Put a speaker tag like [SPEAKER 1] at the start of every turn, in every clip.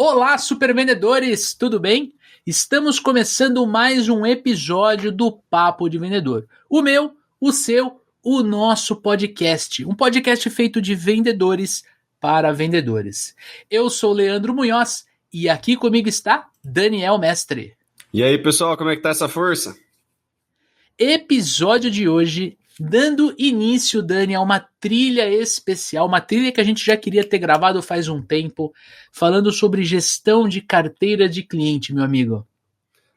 [SPEAKER 1] Olá, supervendedores, tudo bem? Estamos começando mais um episódio do Papo de Vendedor. O meu, o seu, o nosso podcast. Um podcast feito de vendedores para vendedores. Eu sou Leandro Munhoz e aqui comigo está Daniel Mestre.
[SPEAKER 2] E aí, pessoal, como é que tá essa força?
[SPEAKER 1] Episódio de hoje, dando início, Dani, a uma trilha especial, uma trilha que a gente já queria ter gravado faz um tempo, falando sobre gestão de carteira de cliente, meu amigo.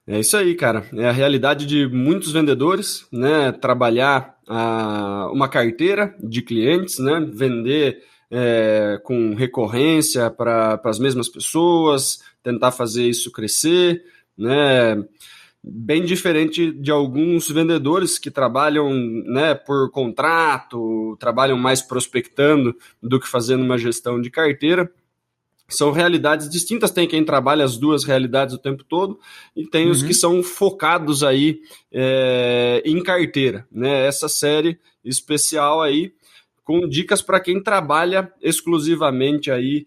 [SPEAKER 2] É isso aí, cara. É a realidade de muitos vendedores, né? Trabalhar uma carteira de clientes, né? Vender com recorrência para as mesmas pessoas, tentar fazer isso crescer, né? Bem diferente de alguns vendedores que trabalham, né, por contrato, trabalham mais prospectando do que fazendo uma gestão de carteira. São realidades distintas, tem quem trabalha as duas realidades o tempo todo e tem os que são focados aí em carteira, né? Essa série especial aí com dicas para quem trabalha exclusivamente aí,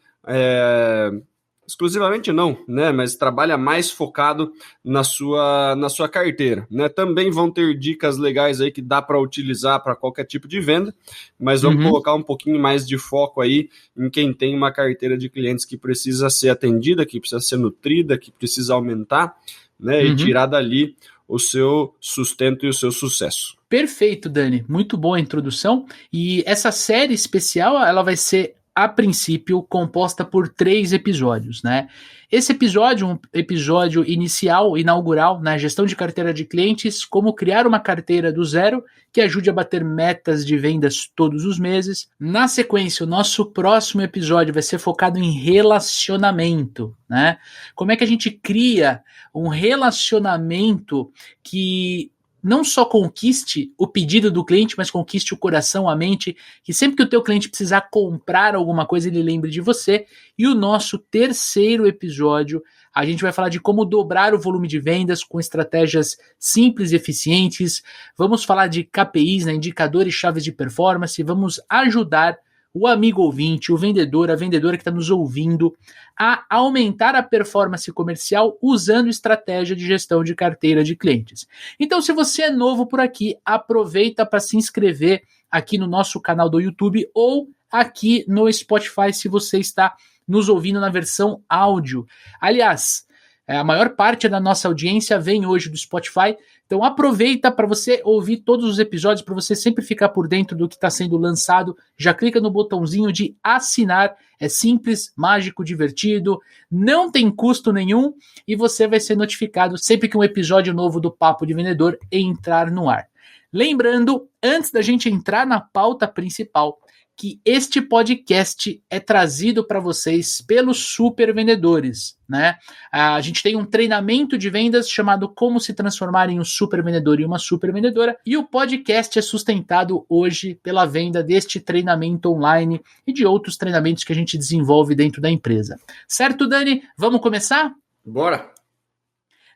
[SPEAKER 2] exclusivamente não, né? Mas trabalha mais focado na sua carteira, né? Também vão ter dicas legais aí que dá para utilizar para qualquer tipo de venda, mas vamos colocar um pouquinho mais de foco aí em quem tem uma carteira de clientes que precisa ser atendida, que precisa ser nutrida, que precisa aumentar, né? E tirar dali o seu sustento e o seu sucesso.
[SPEAKER 1] Perfeito, Dani. Muito boa a introdução. E essa série especial, ela vai ser, a princípio, composta por 3 episódios, né? Esse episódio, um episódio inicial, inaugural, na gestão de carteira de clientes, como criar uma carteira do zero que ajude a bater metas de vendas todos os meses. Na sequência, o nosso próximo episódio vai ser focado em relacionamento, né? Como é que a gente cria um relacionamento que não só conquiste o pedido do cliente, mas conquiste o coração, a mente, que sempre que o teu cliente precisar comprar alguma coisa, ele lembre de você. E o nosso terceiro episódio, a gente vai falar de como dobrar o volume de vendas com estratégias simples e eficientes. Vamos falar de KPIs, né, indicadores chaves de performance, vamos ajudar o amigo ouvinte, o vendedor, a vendedora que está nos ouvindo, a aumentar a performance comercial usando estratégia de gestão de carteira de clientes. Então, se você é novo por aqui, aproveita para se inscrever aqui no nosso canal do YouTube ou aqui no Spotify, se você está nos ouvindo na versão áudio. Aliás, a maior parte da nossa audiência vem hoje do Spotify, então aproveita para você ouvir todos os episódios, para você sempre ficar por dentro do que está sendo lançado. Já clica no botãozinho de assinar, é simples, mágico, divertido, não tem custo nenhum e você vai ser notificado sempre que um episódio novo do Papo de Vendedor entrar no ar. Lembrando, antes da gente entrar na pauta principal, que este podcast é trazido para vocês pelos super vendedores, né? A gente tem um treinamento de vendas chamado Como se transformar em um super vendedor e uma super vendedora, e o podcast é sustentado hoje pela venda deste treinamento online e de outros treinamentos que a gente desenvolve dentro da empresa. Certo, Dani? Vamos começar?
[SPEAKER 2] Bora!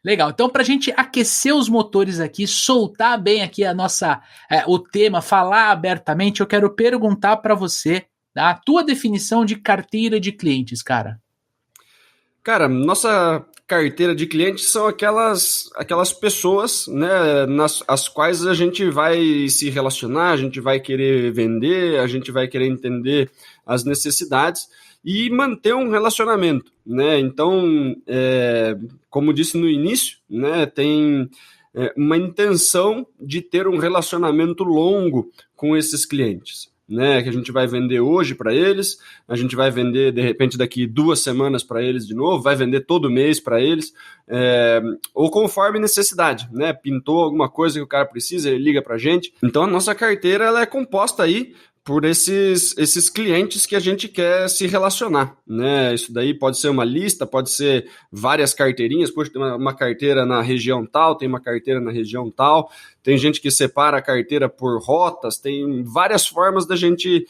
[SPEAKER 1] Legal, então para a gente aquecer os motores aqui, soltar bem aqui o tema, falar abertamente, eu quero perguntar para você, tá, a tua definição de carteira de clientes, cara.
[SPEAKER 2] Cara, nossa carteira de clientes são aquelas pessoas, né, as quais a gente vai se relacionar, a gente vai querer vender, a gente vai querer entender as necessidades e manter um relacionamento, né? Então, como disse no início, né, tem uma intenção de ter um relacionamento longo com esses clientes, né, que a gente vai vender hoje para eles, a gente vai vender de repente daqui 2 semanas para eles de novo, vai vender todo mês para eles, ou conforme necessidade, né? Pintou alguma coisa que o cara precisa, ele liga para a gente. Então a nossa carteira ela é composta aí por esses clientes que a gente quer se relacionar, né? Isso daí pode ser uma lista, pode ser várias carteirinhas. Poxa, tem uma carteira na região tal, tem uma carteira na região tal. Tem gente que separa a carteira por rotas, tem várias formas da gente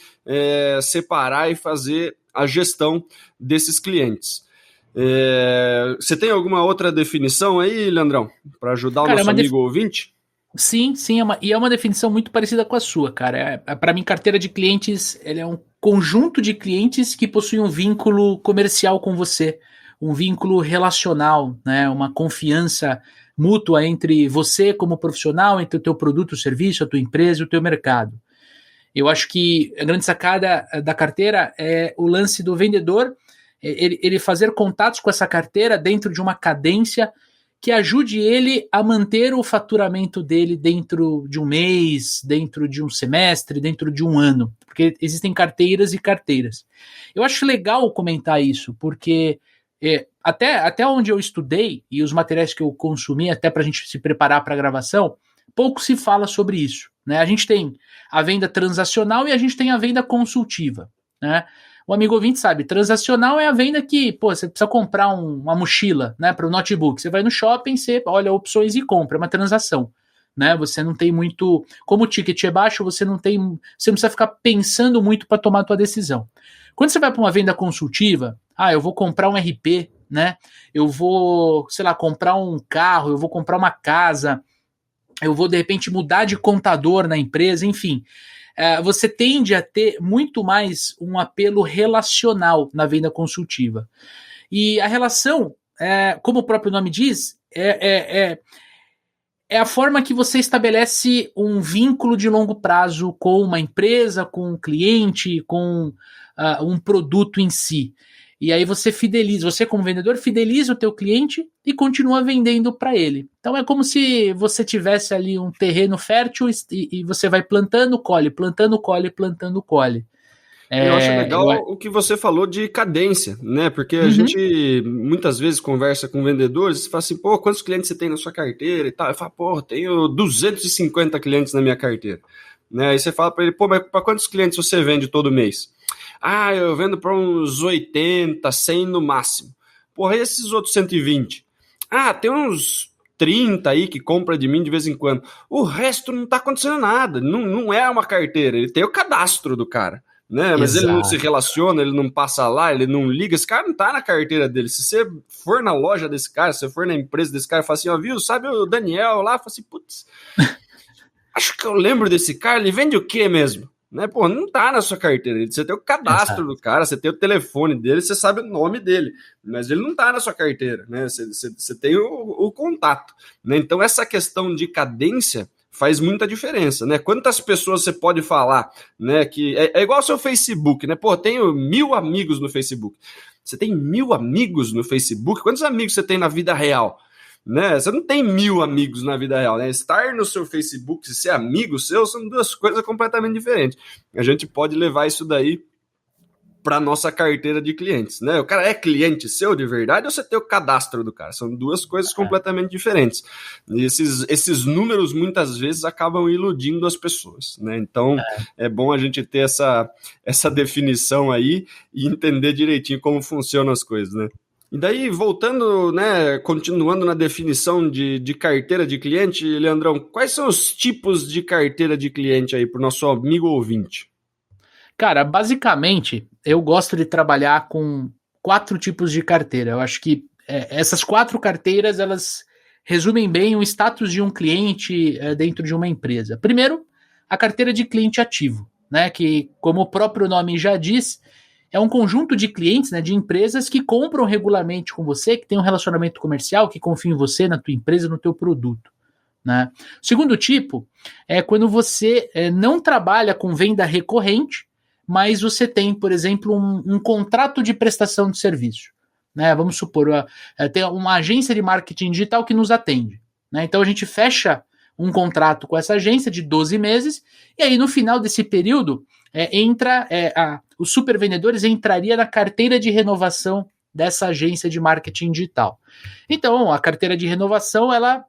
[SPEAKER 2] separar e fazer a gestão desses clientes. Você tem alguma outra definição aí, Leandrão, para ajudar o nosso amigo ouvinte?
[SPEAKER 1] Sim, é uma definição muito parecida com a sua, cara. Para mim, carteira de clientes ele é um conjunto de clientes que possuem um vínculo comercial com você, um vínculo relacional, né? Uma confiança mútua entre você como profissional, entre o teu produto, o serviço, a tua empresa e o teu mercado. Eu acho que a grande sacada da carteira é o lance do vendedor, ele fazer contatos com essa carteira dentro de uma cadência que ajude ele a manter o faturamento dele dentro de um mês, dentro de um semestre, dentro de um ano, porque existem carteiras e carteiras. Eu acho legal comentar isso, porque até onde eu estudei e os materiais que eu consumi, até para a gente se preparar para a gravação, pouco se fala sobre isso, né? A gente tem a venda transacional e a gente tem a venda consultiva, né? O amigo ouvinte sabe, transacional é a venda que, você precisa comprar uma mochila, né, para o notebook. Você vai no shopping, você olha opções e compra, é uma transação, né? Você não tem muito, como o ticket é baixo, você não precisa ficar pensando muito para tomar a tua decisão. Quando você vai para uma venda consultiva, eu vou comprar um RP, né? Eu vou, sei lá, comprar um carro, eu vou comprar uma casa, eu vou de repente mudar de contador na empresa, enfim. Você tende a ter muito mais um apelo relacional na venda consultiva. E a relação, como o próprio nome diz, é a forma que você estabelece um vínculo de longo prazo com uma empresa, com um cliente, com um produto em si. E aí você como vendedor, fideliza o teu cliente e continua vendendo para ele. Então é como se você tivesse ali um terreno fértil e você vai plantando, colhe, plantando, colhe, plantando, colhe.
[SPEAKER 2] Eu acho legal o que você falou de cadência, né? Porque a gente muitas vezes conversa com vendedores e fala assim, quantos clientes você tem na sua carteira e tal? Eu falo, tenho 250 clientes na minha carteira. Né? Aí você fala para ele, mas para quantos clientes você vende todo mês? Eu vendo para uns 80, 100 no máximo. E esses outros 120? Tem uns 30 aí que compra de mim de vez em quando. O resto não está acontecendo nada, não é uma carteira, ele tem o cadastro do cara. Né? Mas ele não se relaciona, ele não passa lá, ele não liga, esse cara não tá na carteira dele. Se você for na loja desse cara, se você for na empresa desse cara e fala assim, viu, sabe o Daniel lá? Fala assim, putz, acho que eu lembro desse cara, ele vende o quê mesmo? Né? Não tá na sua carteira, você tem o cadastro do cara, você tem o telefone dele, você sabe o nome dele, mas ele não tá na sua carteira, né? Você tem o contato, né? Então essa questão de cadência faz muita diferença, né? Quantas pessoas você pode falar, né? Que é igual ao seu Facebook, né? Tenho 1000 amigos no Facebook. Você tem 1000 amigos no Facebook? Quantos amigos você tem na vida real? Né? Você não tem 1000 amigos na vida real, né? Estar no seu Facebook e ser amigo seu são duas coisas completamente diferentes. A gente pode levar isso daí para nossa carteira de clientes, né? O cara é cliente seu de verdade ou você tem o cadastro do cara? São duas coisas completamente diferentes. E esses números muitas vezes acabam iludindo as pessoas, né? Então é bom a gente ter essa definição aí e entender direitinho como funcionam as coisas, né? E daí, voltando, né, continuando na definição de carteira de cliente, Leandrão, quais são os tipos de carteira de cliente aí para o nosso amigo ouvinte?
[SPEAKER 1] Cara, basicamente, eu gosto de trabalhar com 4 tipos de carteira. Eu acho que essas 4 carteiras, elas resumem bem o status de um cliente dentro de uma empresa. Primeiro, a carteira de cliente ativo, né, que, como o próprio nome já diz, é um conjunto de clientes, né, de empresas que compram regularmente com você, que tem um relacionamento comercial, que confiam em você, na tua empresa, no teu produto. Né? O segundo tipo é quando você não trabalha com venda recorrente, mas você tem, por exemplo, um contrato de prestação de serviço. Né? Vamos supor, tem uma agência de marketing digital que nos atende. Né? Então a gente fecha um contrato com essa agência de 12 meses, e aí no final desse período, os supervendedores entraria na carteira de renovação dessa agência de marketing digital. Então, a carteira de renovação, ela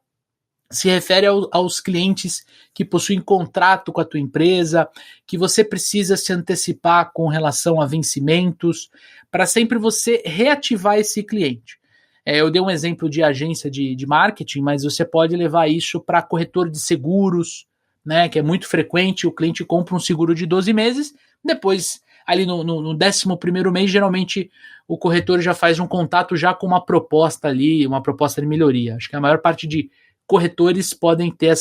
[SPEAKER 1] se refere aos clientes que possuem contrato com a tua empresa, que você precisa se antecipar com relação a vencimentos, para sempre você reativar esse cliente. Eu dei um exemplo de agência de marketing, mas você pode levar isso para corretor de seguros, né, que é muito frequente, o cliente compra um seguro de 12 meses, depois, ali no 11º mês, geralmente o corretor já faz um contato já com uma proposta ali, uma proposta de melhoria. Acho que a maior parte de corretores podem ter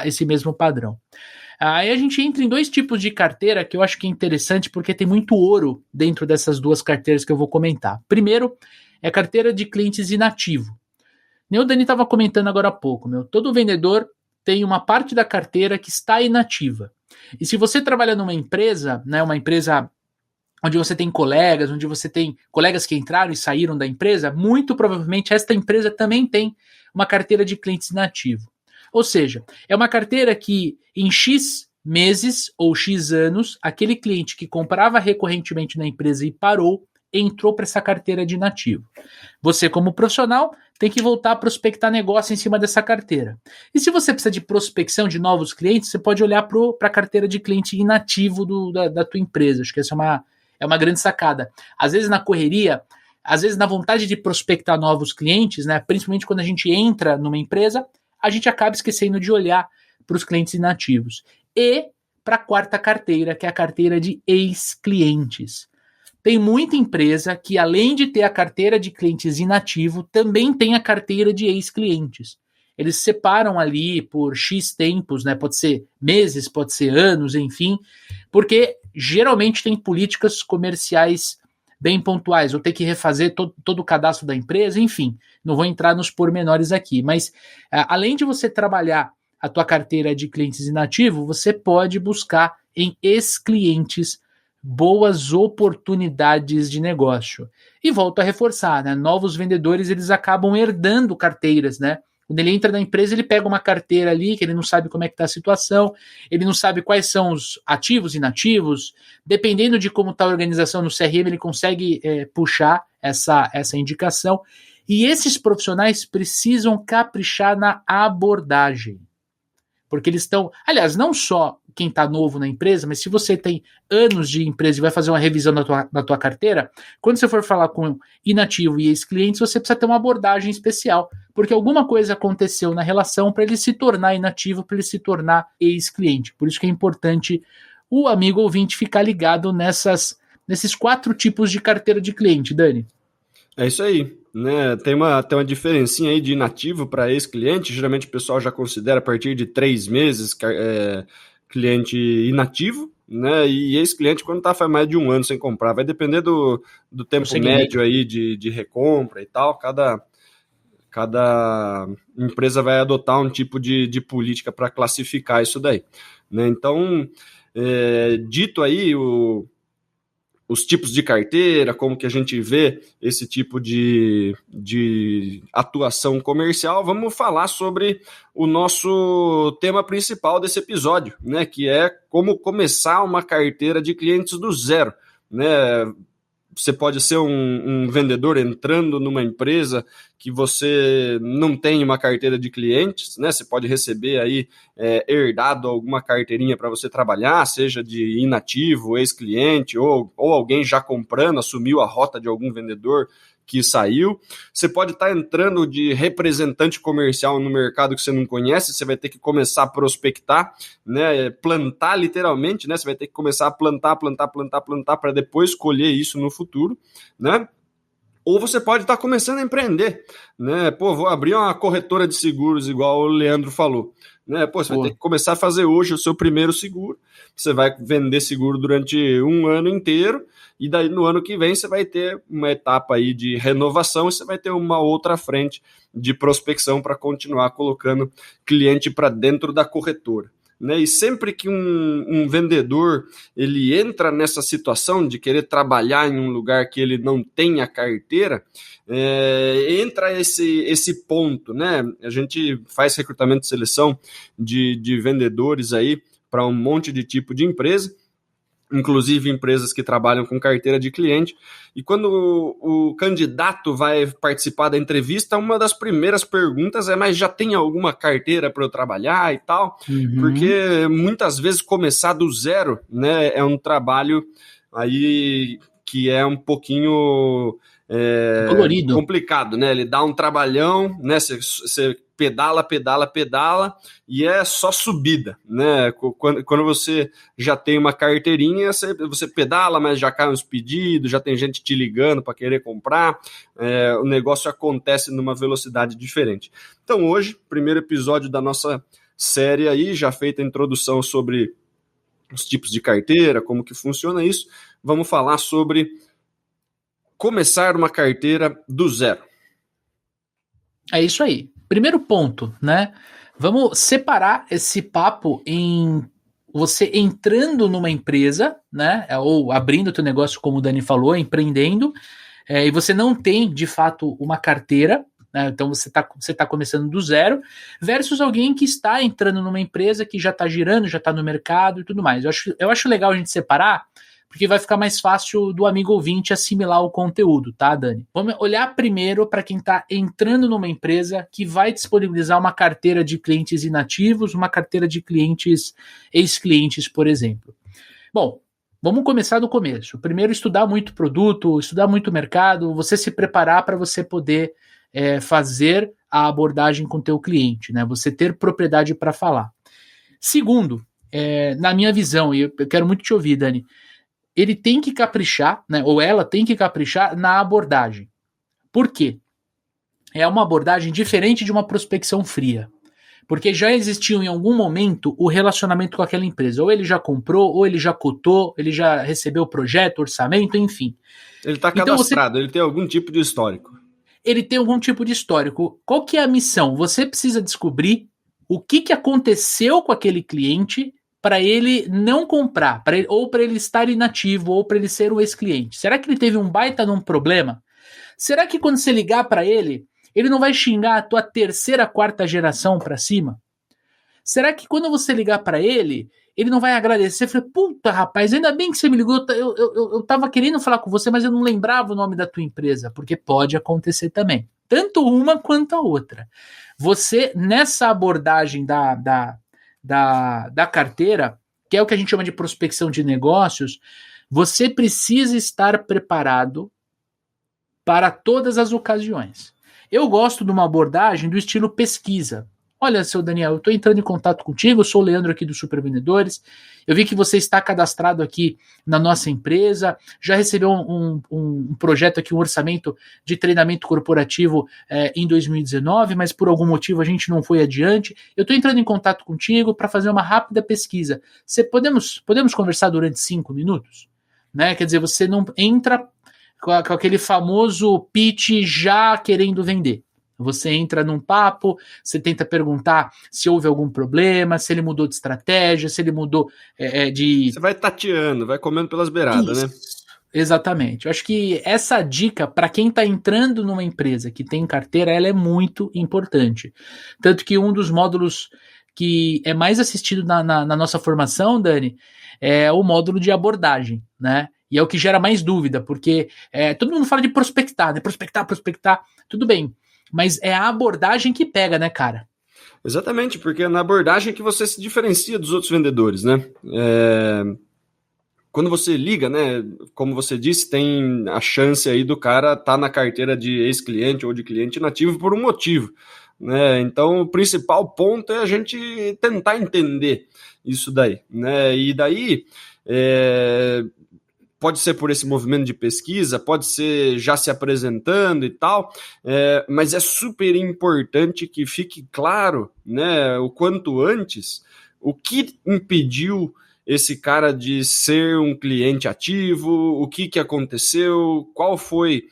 [SPEAKER 1] esse mesmo padrão. Aí a gente entra em 2 tipos de carteira que eu acho que é interessante porque tem muito ouro dentro dessas 2 carteiras que eu vou comentar. Primeiro é a carteira de clientes inativo. Nem o Dani estava comentando agora há pouco, todo vendedor tem uma parte da carteira que está inativa. E se você trabalha numa empresa, né, uma empresa onde você tem colegas, onde você tem colegas que entraram e saíram da empresa, muito provavelmente esta empresa também tem uma carteira de clientes inativo. Ou seja, é uma carteira que em X meses ou X anos, aquele cliente que comprava recorrentemente na empresa e parou, entrou para essa carteira de inativo. Você, como profissional, tem que voltar a prospectar negócio em cima dessa carteira. E se você precisa de prospecção de novos clientes, você pode olhar para a carteira de cliente inativo da tua empresa. Acho que essa é uma grande sacada. Às vezes na correria, às vezes na vontade de prospectar novos clientes, né, principalmente quando a gente entra numa empresa, a gente acaba esquecendo de olhar para os clientes inativos. E para a quarta carteira, que é a carteira de ex-clientes. Tem muita empresa que, além de ter a carteira de clientes inativo, também tem a carteira de ex-clientes. Eles separam ali por X tempos, né? Pode ser meses, pode ser anos, enfim, porque geralmente tem políticas comerciais bem pontuais, ou ter que refazer todo o cadastro da empresa, enfim, não vou entrar nos pormenores aqui, mas além de você trabalhar a tua carteira de clientes inativo, você pode buscar em ex-clientes boas oportunidades de negócio. E volto a reforçar, né? Novos vendedores, eles acabam herdando carteiras, né? Quando ele entra na empresa, ele pega uma carteira ali, que ele não sabe como é que está a situação, ele não sabe quais são os ativos e inativos, dependendo de como está a organização no CRM, ele consegue puxar essa indicação. E esses profissionais precisam caprichar na abordagem. Porque eles estão, aliás, não só quem está novo na empresa, mas se você tem anos de empresa e vai fazer uma revisão na tua carteira, quando você for falar com inativo e ex-clientes, você precisa ter uma abordagem especial, porque alguma coisa aconteceu na relação para ele se tornar inativo, para ele se tornar ex-cliente. Por isso que é importante o amigo ouvinte ficar ligado nesses 4 tipos de carteira de cliente, Dani.
[SPEAKER 2] É isso aí, né? Tem uma diferencinha aí de inativo para ex-cliente. Geralmente o pessoal já considera a partir de 3 meses cliente inativo, né? E ex-cliente quando tá faz mais de 1 ano sem comprar. Vai depender do tempo médio aí de recompra e tal. Cada empresa vai adotar um tipo de política para classificar isso daí, né? Então, dito aí os tipos de carteira, como que a gente vê esse tipo de atuação comercial, vamos falar sobre o nosso tema principal desse episódio, né, que é como começar uma carteira de clientes do zero, né? Você pode ser um vendedor entrando numa empresa que você não tem uma carteira de clientes, né? Você pode receber aí herdado alguma carteirinha para você trabalhar, seja de inativo, ex-cliente, ou alguém já comprando, assumiu a rota de algum vendedor que saiu. Você pode estar entrando de representante comercial no mercado que você não conhece, você vai ter que começar a prospectar, né, plantar literalmente, né, você vai ter que começar a plantar para depois colher isso no futuro, né? Ou você pode estar começando a empreender, né? Pô, vou abrir uma corretora de seguros, igual o Leandro falou, né? Pô, você vai ter que começar a fazer hoje o seu primeiro seguro, você vai vender seguro durante 1 ano inteiro, e daí no ano que vem você vai ter uma etapa aí de renovação e você vai ter uma outra frente de prospecção para continuar colocando cliente para dentro da corretora, né? E sempre que um vendedor ele entra nessa situação de querer trabalhar em um lugar que ele não tem a carteira, entra esse ponto, né? A gente faz recrutamento e seleção de vendedores aí para um monte de tipo de empresa, inclusive empresas que trabalham com carteira de cliente, e quando o candidato vai participar da entrevista, uma das primeiras perguntas é: mas já tem alguma carteira para eu trabalhar e tal? Porque muitas vezes começar do zero, né, é um trabalho aí que é um pouquinho
[SPEAKER 1] dolorido,
[SPEAKER 2] complicado, né? Ele dá um trabalhão, né? Você pedala, e é só subida, né? Quando você já tem uma carteirinha, você pedala, mas já cai uns pedidos, já tem gente te ligando para querer comprar, o negócio acontece numa velocidade diferente. Então hoje, primeiro episódio da nossa série aí, já feita a introdução sobre os tipos de carteira, como que funciona isso, vamos falar sobre começar uma carteira do zero?
[SPEAKER 1] É isso aí. Primeiro ponto, né? Vamos separar esse papo em você entrando numa empresa, né? Ou abrindo o teu negócio, como o Dani falou, empreendendo, e você não tem, de fato, uma carteira, né? Então você tá começando do zero, versus alguém que está entrando numa empresa que já está girando, já está no mercado e tudo mais. Eu acho legal a gente separar, porque vai ficar mais fácil do amigo ouvinte assimilar o conteúdo, tá, Dani? Vamos olhar primeiro para quem está entrando numa empresa que vai disponibilizar uma carteira de clientes inativos, uma carteira de clientes ex-clientes, por exemplo. Bom, vamos começar do começo. Primeiro, estudar muito produto, estudar muito mercado, você se preparar para você poder fazer a abordagem com o teu cliente, né? Você ter propriedade para falar. Segundo, na minha visão, e eu quero muito te ouvir, Dani, ele tem que caprichar, né, ou ela tem que caprichar na abordagem. Por quê? É uma abordagem diferente de uma prospecção fria. Porque já existiu em algum momento o relacionamento com aquela empresa. Ou ele já comprou, ou ele já cotou, ele já recebeu o projeto, orçamento, enfim.
[SPEAKER 2] Ele está cadastrado, ele tem algum tipo de histórico.
[SPEAKER 1] Ele tem algum tipo de histórico. Qual que é a missão? Você precisa descobrir o que aconteceu com aquele cliente para ele não comprar, ou para ele estar inativo, ou para ele ser um ex-cliente. Será que ele teve um baita num problema? Será que quando você ligar para ele não vai xingar a tua terceira, quarta geração para cima? Será que quando você ligar para ele não vai agradecer? Falei, puta rapaz, ainda bem que você me ligou, eu tava querendo falar com você, mas eu não lembrava o nome da tua empresa, porque pode acontecer também. Tanto uma quanto a outra. Você, nessa abordagem da carteira, que é o que a gente chama de prospecção de negócios, você precisa estar preparado para todas as ocasiões. Eu gosto de uma abordagem do estilo pesquisa. Olha, seu Daniel, eu estou entrando em contato contigo, eu sou o Leandro aqui do Super Vendedores, eu vi que você está cadastrado aqui na nossa empresa, já recebeu um projeto aqui, um orçamento de treinamento corporativo em 2019, mas por algum motivo a gente não foi adiante. Eu estou entrando em contato contigo para fazer uma rápida pesquisa. Podemos conversar durante 5 minutos? Né? Quer dizer, você não entra com aquele famoso pitch já querendo vender. Você entra num papo, você tenta perguntar se houve algum problema, se ele mudou de estratégia, se ele mudou de...
[SPEAKER 2] Você vai tateando, vai comendo pelas beiradas,
[SPEAKER 1] Isso,
[SPEAKER 2] né?
[SPEAKER 1] Exatamente. Eu acho que essa dica, para quem está entrando numa empresa que tem carteira, ela é muito importante. Tanto que um dos módulos que é mais assistido na nossa formação, Dani, é o módulo de abordagem, né? E é o que gera mais dúvida, porque todo mundo fala de prospectar, né? Prospectar, tudo bem. Mas é a abordagem que pega, né, cara?
[SPEAKER 2] Exatamente, porque é na abordagem que você se diferencia dos outros vendedores, né? Quando você liga, né, como você disse, tem a chance aí do cara estar na carteira de ex-cliente ou de cliente inativo por um motivo, né? Então, o principal ponto é a gente tentar entender isso daí, né? E daí, pode ser por esse movimento de pesquisa, pode ser já se apresentando e tal, mas é super importante que fique claro, né, o quanto antes, o que impediu esse cara de ser um cliente ativo, o que aconteceu, qual foi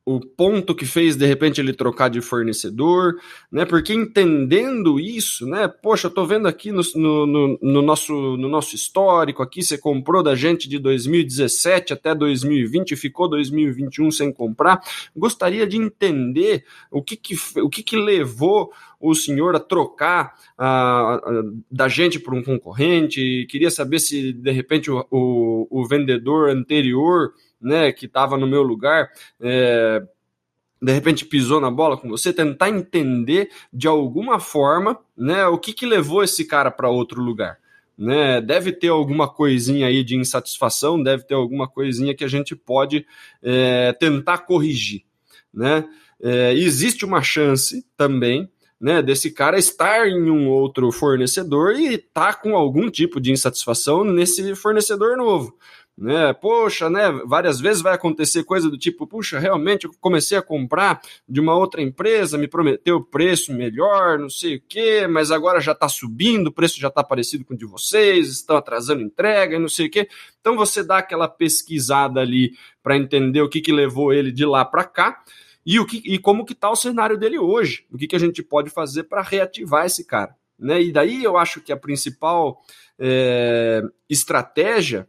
[SPEAKER 2] o ponto que fez, de repente, ele trocar de fornecedor, né? Porque entendendo isso, né? Poxa, eu tô vendo aqui no nosso histórico aqui, você comprou da gente de 2017 até 2020 e ficou 2021 sem comprar. Gostaria de entender o que levou o senhor a trocar da gente por um concorrente. Queria saber se, de repente, o vendedor anterior, né, que estava no meu lugar, de repente pisou na bola com você, tentar entender de alguma forma, né, o que levou esse cara para outro lugar. Né? Deve ter alguma coisinha aí de insatisfação, deve ter alguma coisinha que a gente pode tentar corrigir. Né? Existe uma chance também, né, desse cara estar em um outro fornecedor e estar com algum tipo de insatisfação nesse fornecedor novo. né? Poxa, né? Várias vezes vai acontecer coisa do tipo, puxa, realmente eu comecei a comprar de uma outra empresa, me prometeu preço melhor, não sei o quê, mas agora já está subindo, o preço já está parecido com o de vocês, estão atrasando entrega e não sei o quê. Então você dá aquela pesquisada ali para entender o que levou ele de lá para cá e como que está o cenário dele hoje, o que a gente pode fazer para reativar esse cara, né? E daí eu acho que a principal estratégia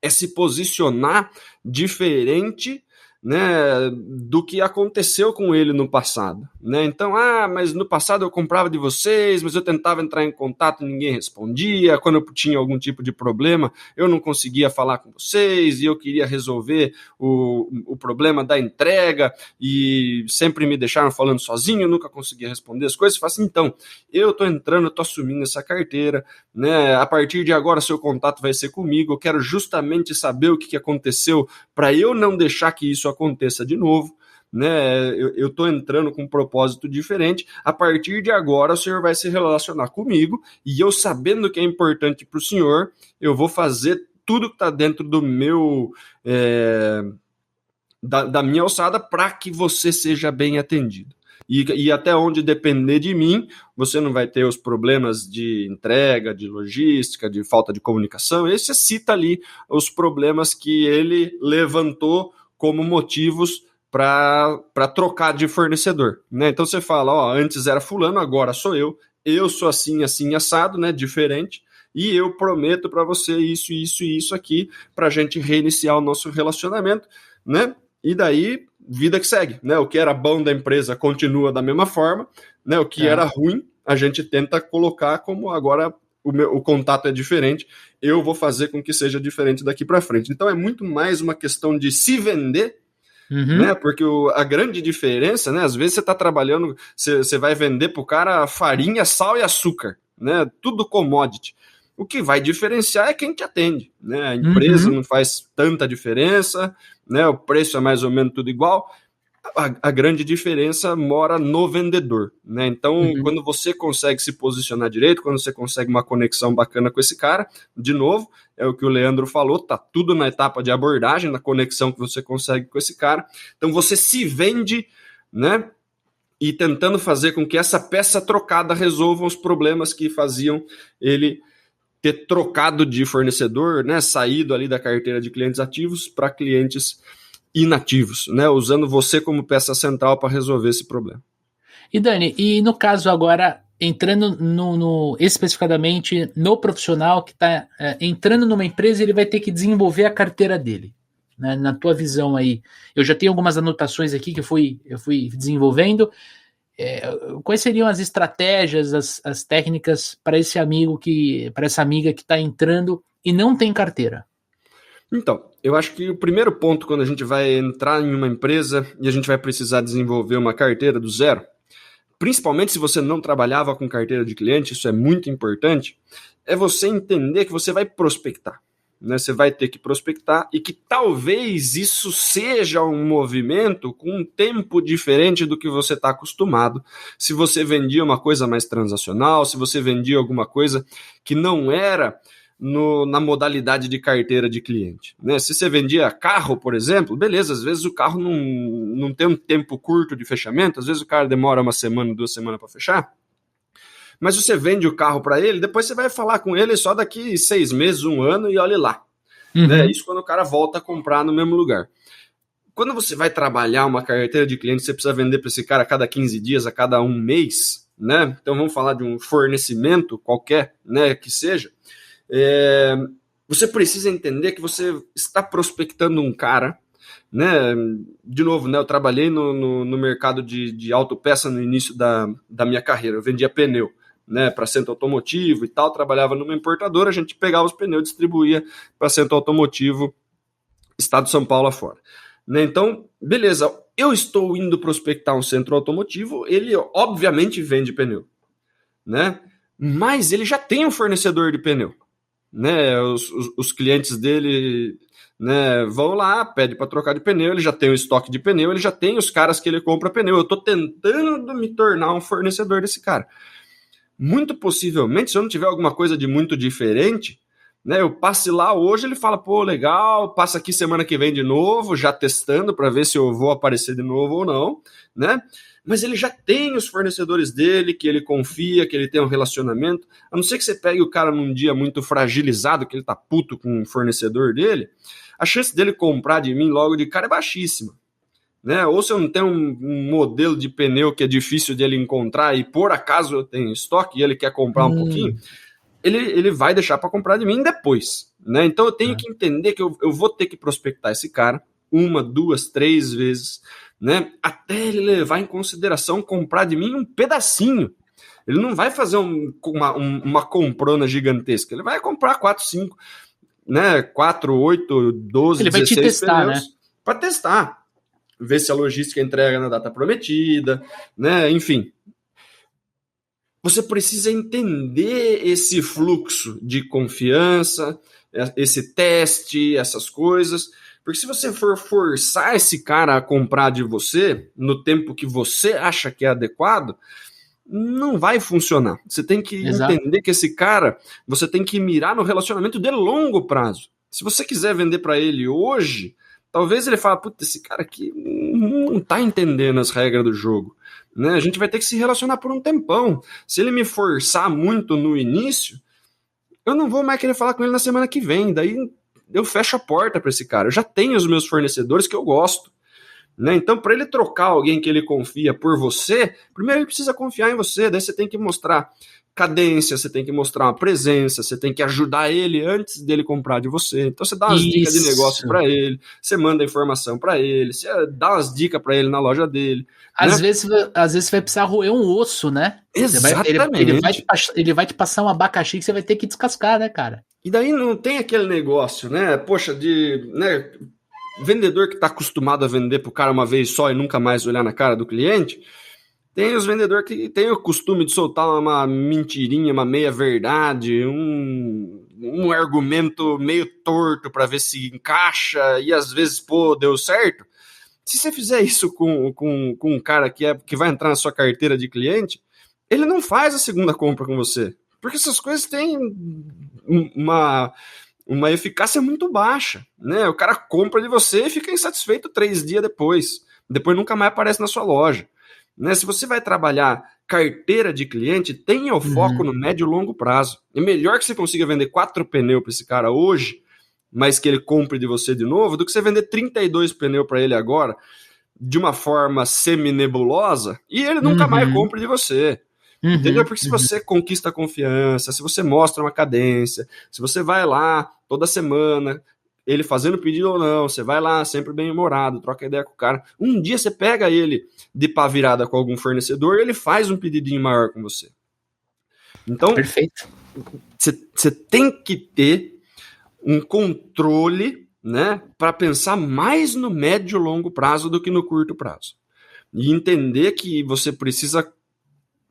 [SPEAKER 2] é se posicionar diferente, né, do que aconteceu com ele no passado, né? Então, mas no passado eu comprava de vocês, mas eu tentava entrar em contato e ninguém respondia. Quando eu tinha algum tipo de problema, eu não conseguia falar com vocês e eu queria resolver o problema da entrega e sempre me deixaram falando sozinho, eu nunca conseguia responder as coisas. Eu falo assim, então, eu tô entrando, eu tô assumindo essa carteira, né? A partir de agora seu contato vai ser comigo, eu quero justamente saber o que aconteceu para eu não deixar que isso aconteça de novo, né? Eu estou entrando com um propósito diferente. A partir de agora, o senhor vai se relacionar comigo e eu, sabendo que é importante para o senhor, eu vou fazer tudo que está dentro do meu da minha alçada para que você seja bem atendido. E até onde depender de mim, você não vai ter os problemas de entrega, de logística, de falta de comunicação. Esse cita ali os problemas que ele levantou como motivos para trocar de fornecedor, né? Então você fala, antes era fulano, agora sou eu sou assim, assim, assado, né? Diferente, e eu prometo para você isso, isso e isso aqui, para a gente reiniciar o nosso relacionamento, né? E daí, vida que segue, né? O que era bom da empresa continua da mesma forma, né? O que era ruim, a gente tenta colocar como agora o contato é diferente, eu vou fazer com que seja diferente daqui para frente. Então é muito mais uma questão de se vender, né? Porque a grande diferença, né? Às vezes você está trabalhando, você vai vender para o cara farinha, sal e açúcar, né? Tudo commodity. O que vai diferenciar é quem te atende, né? A empresa não faz tanta diferença, né? O preço é mais ou menos tudo igual. A grande diferença mora no vendedor, né? Então, quando você consegue se posicionar direito, quando você consegue uma conexão bacana com esse cara, de novo, é o que o Leandro falou, tá tudo na etapa de abordagem, na conexão que você consegue com esse cara. Então, você se vende, né? E tentando fazer com que essa peça trocada resolva os problemas que faziam ele ter trocado de fornecedor, né? Saído ali da carteira de clientes ativos para clientes inativos, né? Usando você como peça central para resolver esse problema.
[SPEAKER 1] E Dani, e no caso agora, entrando especificadamente no profissional que está entrando numa empresa, ele vai ter que desenvolver a carteira dele, né? Na tua visão aí, eu já tenho algumas anotações aqui que eu fui desenvolvendo. Quais seriam as estratégias, as técnicas para esse amigo para essa amiga que está entrando e não tem carteira?
[SPEAKER 2] Então, eu acho que o primeiro ponto quando a gente vai entrar em uma empresa e a gente vai precisar desenvolver uma carteira do zero, principalmente se você não trabalhava com carteira de cliente, isso é muito importante, é você entender que você vai prospectar, né? Você vai ter que prospectar e que talvez isso seja um movimento com um tempo diferente do que você está acostumado. Se você vendia uma coisa mais transacional, se você vendia alguma coisa que não era na modalidade de carteira de cliente, né? Se você vendia carro, por exemplo, beleza, às vezes o carro não tem um tempo curto de fechamento, às vezes o cara demora 1 semana, 2 semanas para fechar, mas você vende o carro para ele, depois você vai falar com ele só daqui 6 meses, 1 ano e olhe lá. Né? Isso quando o cara volta a comprar no mesmo lugar. Quando você vai trabalhar uma carteira de cliente, você precisa vender para esse cara a cada 15 dias, a cada 1 mês, né? Então vamos falar de um fornecimento qualquer, né, que seja. Você precisa entender que você está prospectando um cara, né? De novo, né, eu trabalhei no mercado de autopeça no início da minha carreira, eu vendia pneu, né, para centro automotivo e tal, trabalhava numa importadora, a gente pegava os pneus e distribuía para centro automotivo, estado de São Paulo afora. Né? Então, beleza, eu estou indo prospectar um centro automotivo, ele obviamente vende pneu, né? Mas ele já tem um fornecedor de pneu. Né, os clientes dele, né, vão lá, pede para trocar de pneu, ele já tem o estoque de pneu, ele já tem os caras que ele compra pneu. Eu estou tentando me tornar um fornecedor desse cara. Muito possivelmente, se eu não tiver alguma coisa de muito diferente, né? Eu passe lá hoje, ele fala, pô, legal, passa aqui semana que vem de novo, já testando para ver se eu vou aparecer de novo ou não, né? Mas ele já tem os fornecedores dele, que ele confia, que ele tem um relacionamento. A não ser que você pegue o cara num dia muito fragilizado, que ele tá puto com o fornecedor dele, a chance dele comprar de mim logo de cara é baixíssima, né? Ou se eu não tenho um modelo de pneu que é difícil de ele encontrar e por acaso eu tenho estoque e ele quer comprar um pouquinho, ele vai deixar para comprar de mim depois, né? Então eu tenho que entender que eu vou ter que prospectar esse cara 1, 2, 3 vezes, né? Até ele levar em consideração comprar de mim um pedacinho. Ele não vai fazer uma comprona gigantesca, ele vai comprar 4, 5, né? 4, 8, 12,
[SPEAKER 1] ele
[SPEAKER 2] 16
[SPEAKER 1] vai te testar,
[SPEAKER 2] pneus, né? Para testar, ver se a logística entrega na data prometida, né? Enfim. Você precisa entender esse fluxo de confiança, esse teste, essas coisas, porque se você for forçar esse cara a comprar de você no tempo que você acha que é adequado, não vai funcionar. Você tem que entender que esse cara, você tem que mirar no relacionamento de longo prazo. Se você quiser vender para ele hoje, talvez ele fale, puta, esse cara aqui não tá entendendo as regras do jogo. Né? A gente vai ter que se relacionar por um tempão. Se ele me forçar muito no início, eu não vou mais querer falar com ele na semana que vem. Daí eu fecho a porta para esse cara. Eu já tenho os meus fornecedores que eu gosto. Né? Então, para ele trocar alguém que ele confia por você, primeiro ele precisa confiar em você. Daí você tem que mostrar cadência, você tem que mostrar uma presença, você tem que ajudar ele antes dele comprar de você. Então você dá umas dicas de negócio para ele, você manda informação para ele, você dá umas dicas para ele na loja dele.
[SPEAKER 1] Às vezes você vai precisar roer um osso, né?
[SPEAKER 2] Exatamente.
[SPEAKER 1] Ele vai te passar um abacaxi que você vai ter que descascar, né, cara?
[SPEAKER 2] E daí não tem aquele negócio, né? Poxa, né, vendedor que está acostumado a vender pro cara uma vez só e nunca mais olhar na cara do cliente. Tem os vendedores que têm o costume de soltar uma mentirinha, uma meia-verdade, um argumento meio torto para ver se encaixa e às vezes, pô, deu certo. Se você fizer isso com um cara que vai entrar na sua carteira de cliente, ele não faz a segunda compra com você. Porque essas coisas têm uma eficácia muito baixa. Né? O cara compra de você e fica insatisfeito 3 dias depois. Depois nunca mais aparece na sua loja. Né? Se você vai trabalhar carteira de cliente, tenha o foco no médio e longo prazo. É melhor que você consiga vender 4 pneus para esse cara hoje, mas que ele compre de você de novo, do que você vender 32 pneus para ele agora, de uma forma semi-nebulosa, e ele nunca mais compre de você. Entendeu? Porque se você conquista a confiança, se você mostra uma cadência, se você vai lá toda semana, ele fazendo pedido ou não, você vai lá sempre bem-humorado, troca ideia com o cara. Um dia você pega ele de pá virada com algum fornecedor e ele faz um pedidinho maior com você. Então,
[SPEAKER 1] perfeito.
[SPEAKER 2] Você tem que ter um controle, né, para pensar mais no médio e longo prazo do que no curto prazo. E entender que você precisa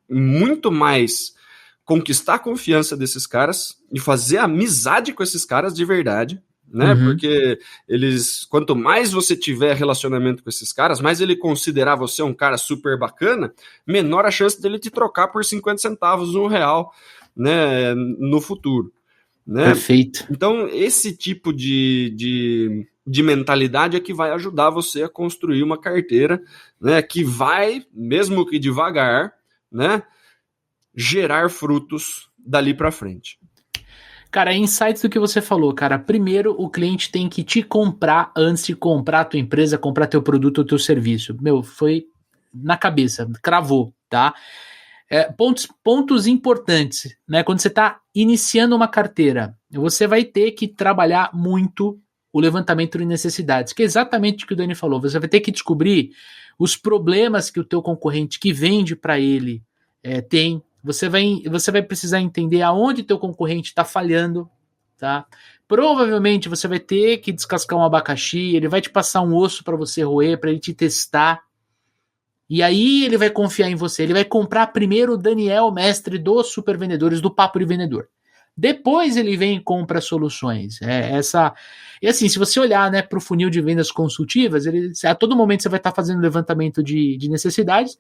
[SPEAKER 2] muito mais conquistar a confiança desses caras e fazer amizade com esses caras de verdade, né? Porque quanto mais você tiver relacionamento com esses caras, mais ele considerar você um cara super bacana, menor a chance dele te trocar por 50 centavos, R$1, né, no futuro. Né?
[SPEAKER 1] Perfeito.
[SPEAKER 2] Então, esse tipo de mentalidade é que vai ajudar você a construir uma carteira, né, que vai, mesmo que devagar, né, gerar frutos dali para frente.
[SPEAKER 1] Cara, insights do que você falou, cara. Primeiro, o cliente tem que te comprar antes de comprar a tua empresa, comprar teu produto ou teu serviço. Meu, foi na cabeça, cravou, tá? Pontos importantes, né? Quando você está iniciando uma carteira, você vai ter que trabalhar muito o levantamento de necessidades, que é exatamente o que o Dani falou. Você vai ter que descobrir os problemas que o teu concorrente que vende para ele tem. Você vai precisar entender aonde teu concorrente está falhando, tá? Provavelmente você vai ter que descascar um abacaxi, ele vai te passar um osso para você roer, para ele te testar. E aí ele vai confiar em você. Ele vai comprar primeiro o Daniel, mestre dos super vendedores, do Papo de Vendedor. Depois ele vem e compra soluções. E assim, se você olhar, né, para o funil de vendas consultivas, a todo momento você vai estar fazendo levantamento de necessidades.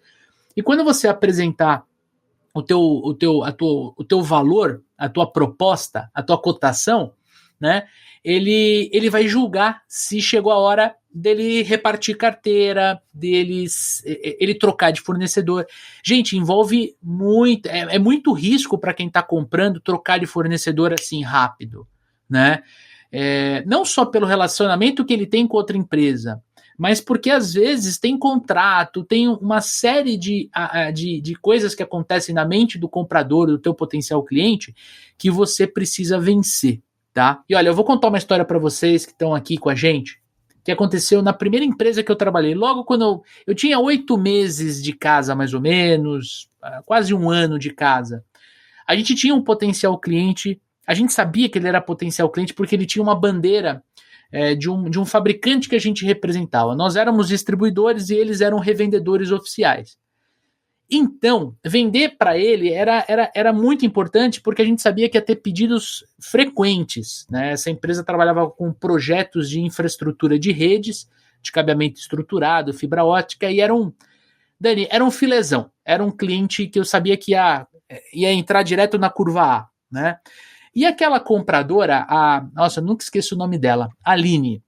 [SPEAKER 1] E quando você apresentar o teu valor, a tua proposta, a tua cotação, né? Ele vai julgar se chegou a hora dele repartir carteira, ele trocar de fornecedor. Gente, envolve muito, é muito risco para quem está comprando trocar de fornecedor assim rápido, né? Não só pelo relacionamento que ele tem com outra empresa, mas porque às vezes tem contrato, tem uma série de coisas que acontecem na mente do comprador, do teu potencial cliente, que você precisa vencer, tá? E olha, eu vou contar uma história para vocês que estão aqui com a gente, que aconteceu na primeira empresa que eu trabalhei, logo quando eu tinha 8 meses de casa, mais ou menos, quase 1 ano de casa. A gente tinha um potencial cliente, a gente sabia que ele era potencial cliente porque ele tinha uma bandeira de um fabricante que a gente representava. Nós éramos distribuidores e eles eram revendedores oficiais. Então, vender para ele era muito importante porque a gente sabia que ia ter pedidos frequentes, né? Essa empresa trabalhava com projetos de infraestrutura de redes, de cabeamento estruturado, fibra ótica, e era um filezão. Era um cliente que eu sabia que ia entrar direto na curva A, né? E aquela compradora, nossa, eu nunca esqueço o nome dela, a Aline,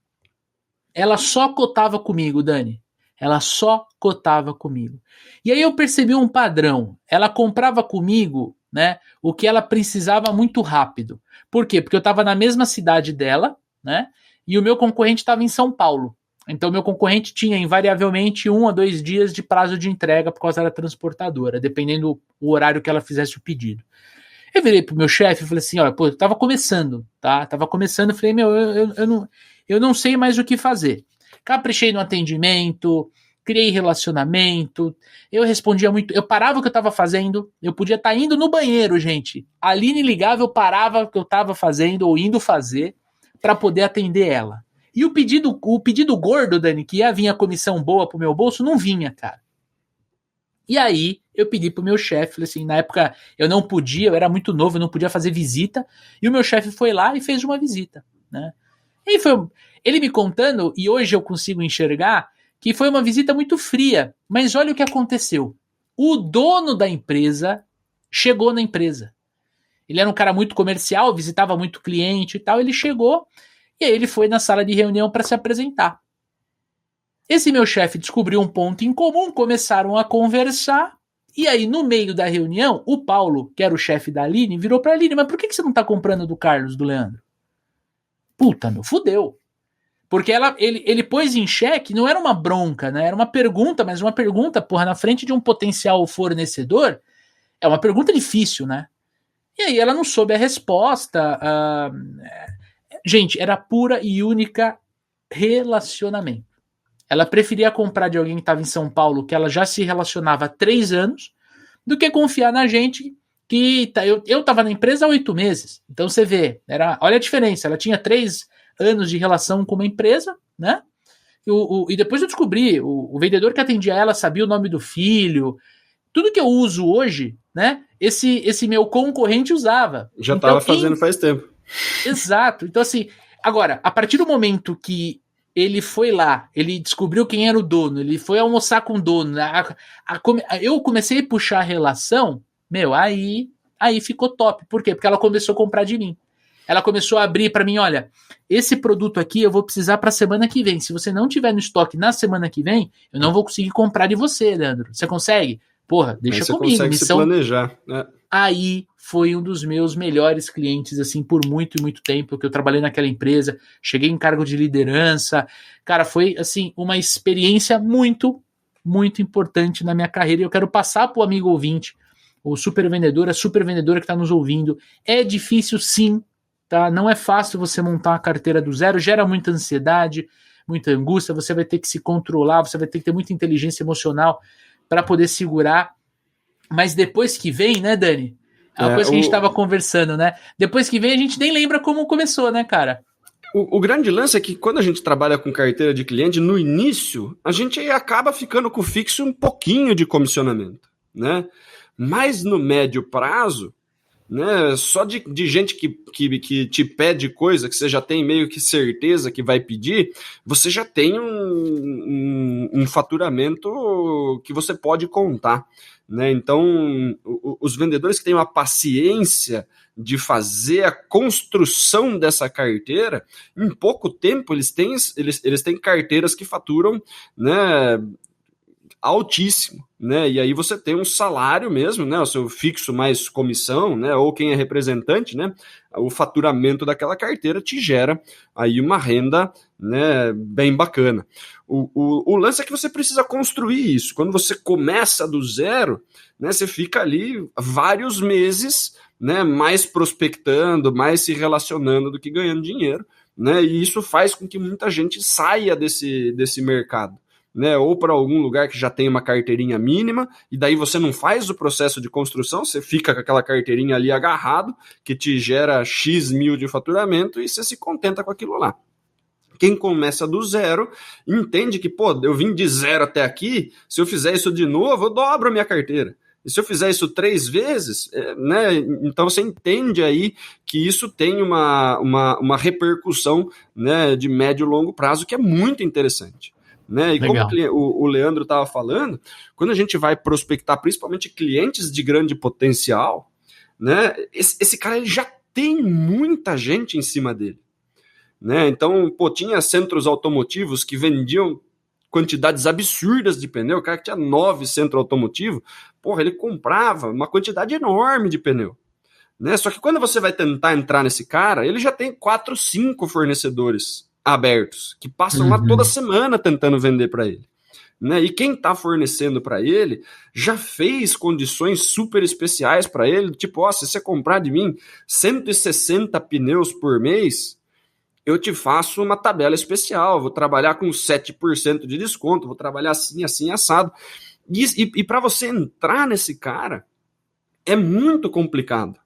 [SPEAKER 1] ela só cotava comigo, Dani. Ela só cotava comigo. E aí eu percebi um padrão. Ela comprava comigo, né, o que ela precisava muito rápido. Por quê? Porque eu estava na mesma cidade dela, né, e o meu concorrente estava em São Paulo. Então o meu concorrente tinha invariavelmente 1 a 2 dias de prazo de entrega por causa da transportadora, dependendo do horário que ela fizesse o pedido. Eu virei pro meu chefe e falei assim, olha, pô, eu tava começando, tá? Tava começando, eu falei, eu não sei mais o que fazer. Caprichei no atendimento, criei relacionamento, eu respondia muito, eu parava o que eu tava fazendo, eu podia estar indo no banheiro, gente. A Aline ligava, eu parava o que eu tava fazendo ou indo fazer para poder atender ela. E o pedido gordo, Dani, que ia vir a comissão boa pro meu bolso, não vinha, cara. E aí, eu pedi pro meu chefe, falei assim, na época eu não podia, eu era muito novo, eu não podia fazer visita, e o meu chefe foi lá e fez uma visita, né? E ele me contando, e hoje eu consigo enxergar, que foi uma visita muito fria, mas olha o que aconteceu. O dono da empresa chegou na empresa. Ele era um cara muito comercial, visitava muito cliente e tal, ele chegou, e aí ele foi na sala de reunião para se apresentar. Esse meu chefe descobriu um ponto em comum, começaram a conversar, e aí no meio da reunião, o Paulo, que era o chefe da Aline, virou pra Aline, mas por que você não tá comprando do Carlos, do Leandro? Puta, meu, fudeu. Porque ele pôs em xeque, não era uma bronca, né? Era uma pergunta, mas uma pergunta, porra, na frente de um potencial fornecedor, é uma pergunta difícil, né? E aí ela não soube a resposta. Gente, era pura e única relacionamento. Ela preferia comprar de alguém que estava em São Paulo, que ela já se relacionava há 3 anos, do que confiar na gente que... Eu estava na empresa há 8 meses. Então você vê, olha a diferença. Ela tinha 3 anos de relação com uma empresa, né? E depois eu descobri, o vendedor que atendia ela sabia o nome do filho. Tudo que eu uso hoje, né? Esse meu concorrente usava.
[SPEAKER 2] Já estava fazendo faz tempo.
[SPEAKER 1] Exato. Então assim, agora, a partir do momento que ele foi lá, ele descobriu quem era o dono, ele foi almoçar com o dono, eu comecei a puxar a relação, meu, aí ficou top. Por quê? Porque ela começou a comprar de mim. Ela começou a abrir para mim, olha, esse produto aqui eu vou precisar para a semana que vem. Se você não tiver no estoque na semana que vem, eu não vou conseguir comprar de você, Leandro. Você consegue? Porra, deixa
[SPEAKER 2] aí você
[SPEAKER 1] comigo.
[SPEAKER 2] Consegue se planejar, né?
[SPEAKER 1] Aí foi um dos meus melhores clientes, assim, por muito e muito tempo que eu trabalhei naquela empresa, cheguei em cargo de liderança, cara, foi, assim, uma experiência muito, muito importante na minha carreira, e eu quero passar pro amigo ouvinte, o super vendedor, a super vendedora que tá nos ouvindo, é difícil sim, tá? Não é fácil você montar uma carteira do zero, gera muita ansiedade, muita angústia, você vai ter que se controlar, você vai ter que ter muita inteligência emocional para poder segurar, mas depois que vem, né, Dani? É uma coisa que a gente estava conversando, né? Depois que vem, a gente nem lembra como começou, né, cara?
[SPEAKER 2] O grande lance é que quando a gente trabalha com carteira de cliente, no início, a gente acaba ficando com o fixo um pouquinho de comissionamento, né? Mas no médio prazo, né? Só de gente que te pede coisa, que você já tem meio que certeza que vai pedir, você já tem um faturamento que você pode contar, né? Então, os vendedores que têm uma paciência de fazer a construção dessa carteira, em pouco tempo eles têm carteiras que faturam, né, altíssimo, né? E aí você tem um salário mesmo, né? O seu fixo mais comissão, né? Ou quem é representante, né? O faturamento daquela carteira te gera aí uma renda, né, bem bacana. O lance é que você precisa construir isso. Quando você começa do zero, né? Você fica ali vários meses, né? Mais prospectando, mais se relacionando do que ganhando dinheiro, né? E isso faz com que muita gente saia desse mercado, né, ou para algum lugar que já tem uma carteirinha mínima, e daí você não faz o processo de construção, você fica com aquela carteirinha ali agarrado, que te gera X mil de faturamento, e você se contenta com aquilo lá. Quem começa do zero, entende que, pô, eu vim de zero até aqui, se eu fizer isso de novo, eu dobro a minha carteira. E se eu fizer isso 3 vezes, né, então você entende aí que isso tem uma repercussão, né, de médio e longo prazo que é muito interessante. Né? E legal. Como o Leandro estava falando, quando a gente vai prospectar principalmente clientes de grande potencial, né, esse cara ele já tem muita gente em cima dele, né? Então, pô, tinha centros automotivos que vendiam quantidades absurdas de pneu. O cara que tinha 9 centros automotivos, porra, ele comprava uma quantidade enorme de pneu, né? Só que quando você vai tentar entrar nesse cara, ele já tem 4, 5 fornecedores abertos, que passam lá toda semana tentando vender para ele, né? E quem está fornecendo para ele já fez condições super especiais para ele, tipo, ó, se você comprar de mim 160 pneus por mês, eu te faço uma tabela especial, vou trabalhar com 7% de desconto, vou trabalhar assim, assim, assado. E para você entrar nesse cara, é muito complicado,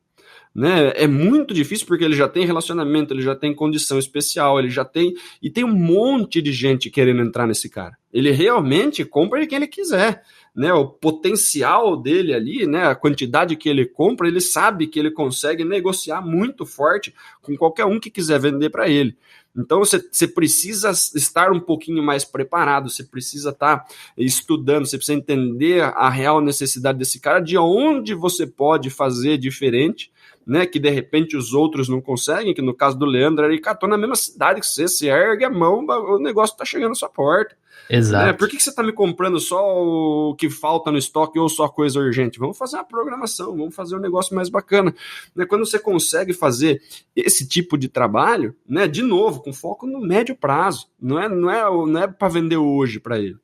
[SPEAKER 2] né? É muito difícil porque ele já tem relacionamento, ele já tem condição especial, ele já tem... E tem um monte de gente querendo entrar nesse cara. Ele realmente compra de quem ele quiser, né? O potencial dele ali, né? A quantidade que ele compra, ele sabe que ele consegue negociar muito forte com qualquer um que quiser vender para ele. Então você precisa estar um pouquinho mais preparado, você precisa estar estudando, você precisa entender a real necessidade desse cara, de onde você pode fazer diferente, né, que de repente os outros não conseguem, que no caso do Leandro, ele catou na mesma cidade que você ergue a mão, o negócio tá chegando à sua porta.
[SPEAKER 1] Exato.
[SPEAKER 2] Né? Por que você tá me comprando só o que falta no estoque ou só coisa urgente? Vamos fazer uma programação, vamos fazer um negócio mais bacana. Né? Quando você consegue fazer esse tipo de trabalho, né, de novo, com foco no médio prazo, não é para vender hoje para ele,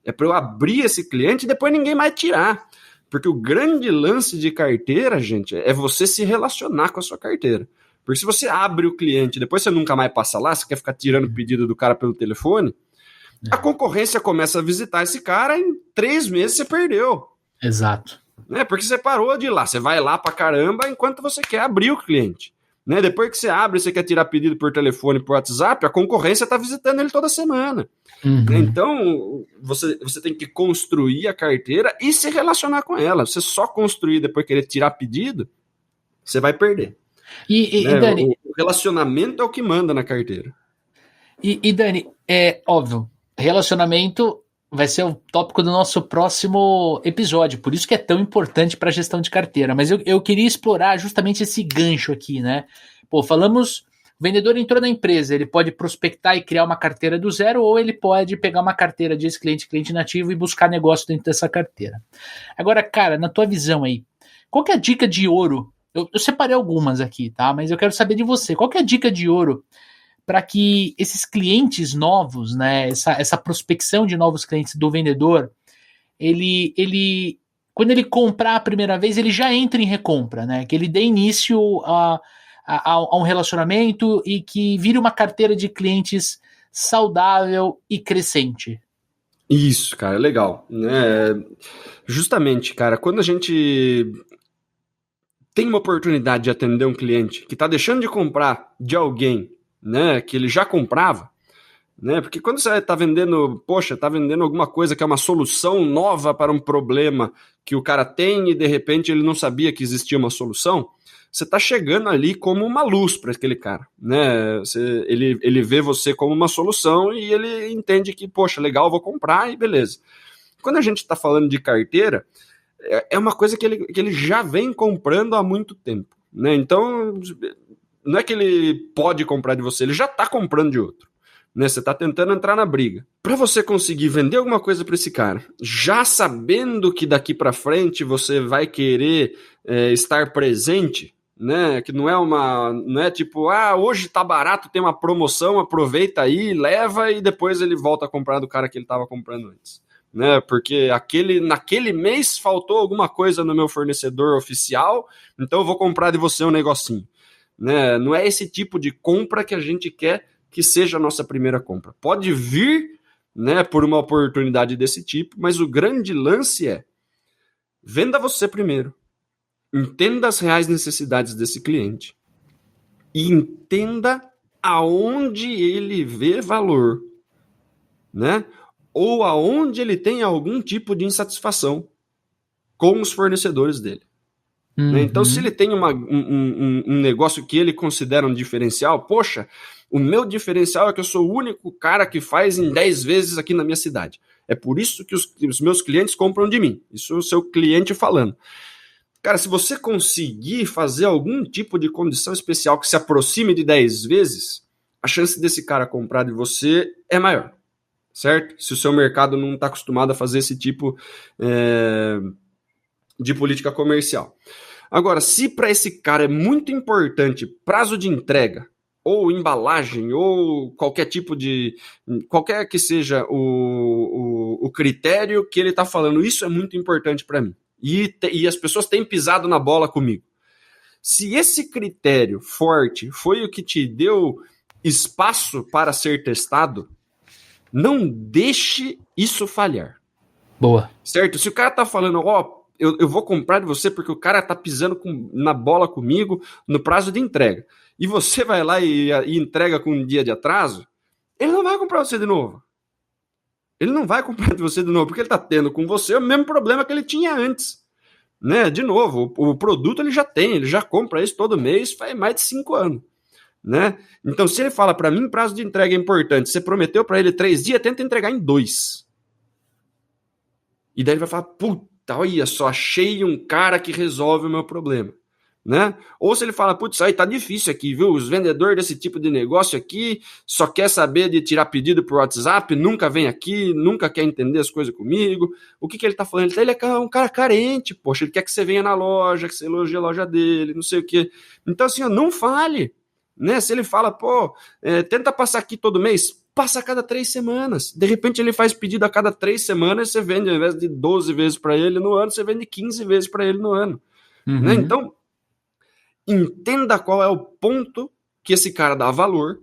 [SPEAKER 2] é para eu abrir esse cliente e depois ninguém mais tirar. Porque o grande lance de carteira, gente, é você se relacionar com a sua carteira. Porque se você abre o cliente, depois você nunca mais passa lá, você quer ficar tirando o pedido do cara pelo telefone, a concorrência começa a visitar esse cara, em 3 meses você perdeu.
[SPEAKER 1] Exato.
[SPEAKER 2] Né? Porque você parou de ir lá, você vai lá pra caramba enquanto você quer abrir o cliente. Né? Depois que você abre, você quer tirar pedido por telefone, por WhatsApp, a concorrência está visitando ele toda semana. Então, você tem que construir a carteira e se relacionar com ela. Você só construir depois querer tirar pedido, você vai perder.
[SPEAKER 1] E
[SPEAKER 2] né?
[SPEAKER 1] Dani,
[SPEAKER 2] o relacionamento é o que manda na carteira.
[SPEAKER 1] E Dani, é óbvio, relacionamento vai ser o tópico do nosso próximo episódio, por isso que é tão importante para a gestão de carteira. Mas eu queria explorar justamente esse gancho aqui, né? Pô, falamos... O vendedor entrou na empresa, ele pode prospectar e criar uma carteira do zero, ou ele pode pegar uma carteira de ex-cliente, nativo e buscar negócio dentro dessa carteira. Agora, cara, na tua visão aí, qual que é a dica de ouro? Eu separei algumas aqui, tá? Mas eu quero saber de você. Qual que é a dica de ouro para que esses clientes novos, né, essa prospecção de novos clientes do vendedor, ele quando ele comprar a primeira vez, ele já entra em recompra, né? Que ele dê início a um relacionamento e que vire uma carteira de clientes saudável e crescente.
[SPEAKER 2] Isso, cara, legal. Justamente, cara, quando a gente tem uma oportunidade de atender um cliente que está deixando de comprar de alguém, né, que ele já comprava, né, porque quando você está vendendo, está vendendo alguma coisa que é uma solução nova para um problema que o cara tem e de repente ele não sabia que existia uma solução, você está chegando ali como uma luz para aquele cara, né? Ele vê você como uma solução e ele entende que, poxa, legal, vou comprar e beleza. Quando a gente está falando de carteira, é uma coisa que ele já vem comprando há muito tempo, né? Então, não é que ele pode comprar de você, ele já está comprando de outro. Né, você está tentando entrar na briga. Para você conseguir vender alguma coisa para esse cara, já sabendo que daqui para frente você vai querer estar presente, né, que não é tipo, hoje tá barato, tem uma promoção, aproveita aí, leva e depois ele volta a comprar do cara que ele estava comprando antes. Né, porque naquele mês faltou alguma coisa no meu fornecedor oficial, então eu vou comprar de você um negocinho. Né, não é esse tipo de compra que a gente quer que seja a nossa primeira compra. Pode vir, né, por uma oportunidade desse tipo, mas o grande lance é: venda você primeiro, entenda as reais necessidades desse cliente e entenda aonde ele vê valor, né, ou aonde ele tem algum tipo de insatisfação com os fornecedores dele. Né? Então, se ele tem um negócio que ele considera um diferencial, poxa, o meu diferencial é que eu sou o único cara que faz em 10 vezes aqui na minha cidade. É por isso que os meus clientes compram de mim. Isso é o seu cliente falando. Cara, se você conseguir fazer algum tipo de condição especial que se aproxime de 10 vezes, a chance desse cara comprar de você é maior. Certo? Se o seu mercado não está acostumado a fazer esse tipo de política comercial. Agora, se para esse cara é muito importante prazo de entrega, ou embalagem, ou qualquer que seja o critério que ele está falando, isso é muito importante para mim. E as pessoas têm pisado na bola comigo. Se esse critério forte foi o que te deu espaço para ser testado, não deixe isso falhar.
[SPEAKER 1] Boa.
[SPEAKER 2] Certo? Se o cara tá falando, eu vou comprar de você porque o cara tá pisando na bola comigo no prazo de entrega, e você vai lá e entrega com um dia de atraso, ele não vai comprar você de novo. Ele não vai comprar de você de novo, porque ele tá tendo com você o mesmo problema que ele tinha antes. Né? De novo, o produto ele já tem, ele já compra isso todo mês, faz mais de 5 anos. Né? Então, se ele fala para mim, prazo de entrega é importante, você prometeu para ele 3 dias, tenta entregar em 2. E daí ele vai falar, puta, olha só, achei um cara que resolve o meu problema. Né? Ou se ele fala, putz, aí tá difícil aqui, viu? Os vendedores desse tipo de negócio aqui só quer saber de tirar pedido por WhatsApp, nunca vem aqui, nunca quer entender as coisas comigo. O que ele tá falando? Ele é um cara carente, poxa, ele quer que você venha na loja, que você elogie a loja dele, não sei o quê. Então, assim, não fale. Né? Se ele fala, tenta passar aqui todo mês, passa a cada 3 semanas. De repente ele faz pedido a cada 3 semanas, você vende, ao invés de 12 vezes para ele no ano, você vende 15 vezes para ele no ano. Né? Então, entenda qual é o ponto que esse cara dá valor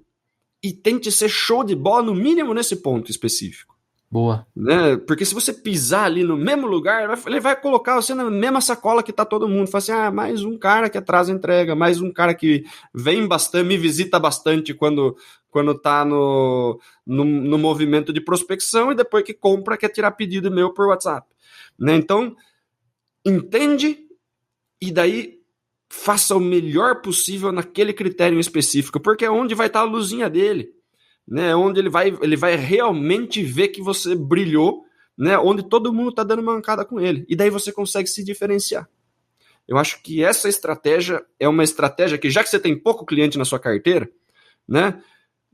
[SPEAKER 2] e tente ser show de bola, no mínimo nesse ponto específico.
[SPEAKER 1] Boa.
[SPEAKER 2] Né? Porque se você pisar ali no mesmo lugar, ele vai colocar você na mesma sacola que tá todo mundo. Fala assim, mais um cara que atrasa a entrega, mais um cara que vem bastante, me visita bastante quando tá no movimento de prospecção e depois que compra quer tirar pedido meu por WhatsApp. Né? Então, entende e daí faça o melhor possível naquele critério específico, porque é onde vai estar a luzinha dele. Né, onde ele vai realmente ver que você brilhou, né, onde todo mundo está dando mancada com ele. E daí você consegue se diferenciar. Eu acho que essa estratégia é uma estratégia que, já que você tem pouco cliente na sua carteira, né,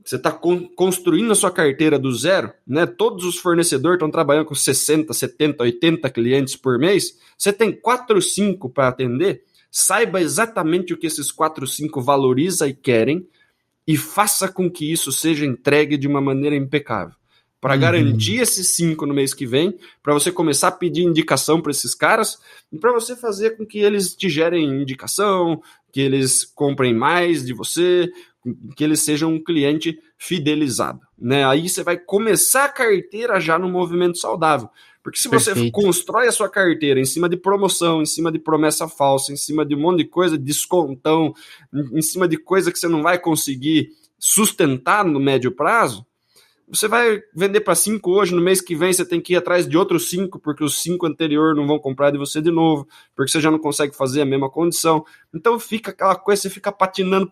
[SPEAKER 2] você está construindo a sua carteira do zero, né, todos os fornecedores estão trabalhando com 60, 70, 80 clientes por mês, você tem 4, 5 para atender, saiba exatamente o que esses 4, 5 valorizam e querem, e faça com que isso seja entregue de uma maneira impecável. Para garantir esses 5 no mês que vem, para você começar a pedir indicação para esses caras, e para você fazer com que eles te gerem indicação, que eles comprem mais de você, que eles sejam um cliente fidelizado. Né? Aí você vai começar a carteira já no movimento saudável. Porque se você constrói a sua carteira em cima de promoção, em cima de promessa falsa, em cima de um monte de coisa, descontão, em cima de coisa que você não vai conseguir sustentar no médio prazo, Você vai vender para 5 hoje, no mês que vem você tem que ir atrás de outros 5, porque os 5 anteriores não vão comprar de você de novo, porque você já não consegue fazer a mesma condição. Então fica aquela coisa, você fica patinando.